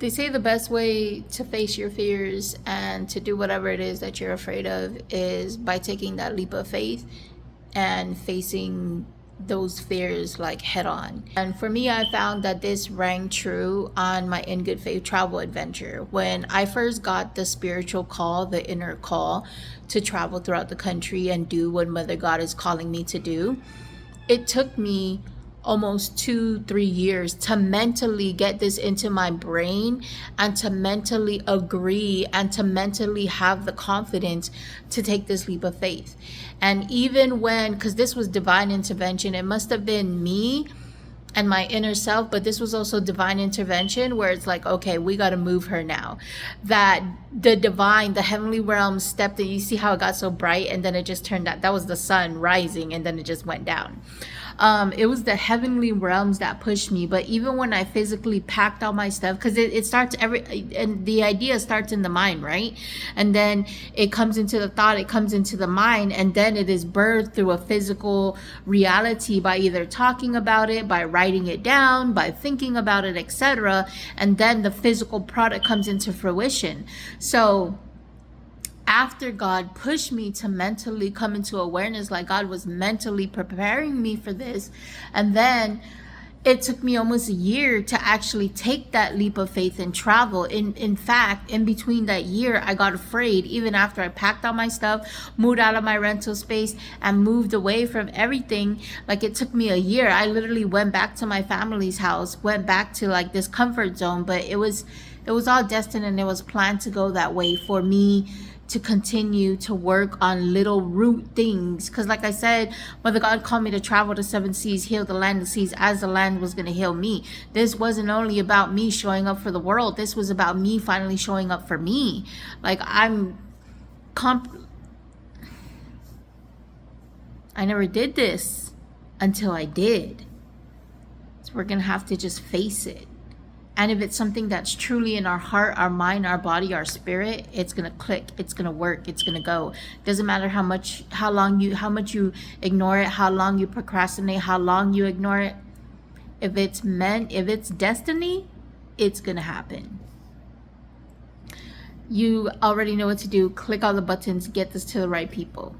They say the best way to face your fears and to do whatever it is that you're afraid of is by taking that leap of faith and facing those fears like head on. And for me, I found that this rang true on my In Good Faith travel adventure. When I first got the spiritual call, the inner call to travel throughout the country and do what Mother God is calling me to do, it took me almost 2-3 years to mentally get this into my brain and to mentally agree and to mentally have the confidence to take this leap of faith. And even when, because this was divine intervention, it must have been me and my inner self, but this was also divine intervention where it's like, okay, we got to move her now. That the divine, the heavenly realm stepped in. You see how it got so bright and then it just turned out, that was the sun rising and then it just went down. It was the heavenly realms that pushed me. But even when I physically packed all my stuff, because it starts and the idea starts in the mind, right? And then it comes into the thought, it comes into the mind, and then it is birthed through a physical reality by either talking about it, by writing it down, by thinking about it, etc. And then the physical product comes into fruition. So after God pushed me to mentally come into awareness, like God was mentally preparing me for this, and then it took me almost a year to actually take that leap of faith and travel. In fact, in between that year, I got afraid. Even after I packed all my stuff, moved out of my rental space, and moved away from everything, like it took me a year. I literally went back to my family's house, went back to like this comfort zone, but it was all destined and it was planned to go that way for me to continue to work on little root things. Because like I said, Mother God called me to travel the 7 seas, heal the land of seas, as the land was going to heal me. This wasn't only about me showing up for the world. This was about me finally showing up for me. Like I never did this until I did. So we're going to have to just face it. And if it's something that's truly in our heart, our mind, our body, our spirit, it's going to click, it's going to work, it's going to go. Doesn't matter how much you ignore it, how long you procrastinate, how long you ignore it. If it's destiny, it's going to happen. You already know what to do. Click all the buttons, get this to the right people.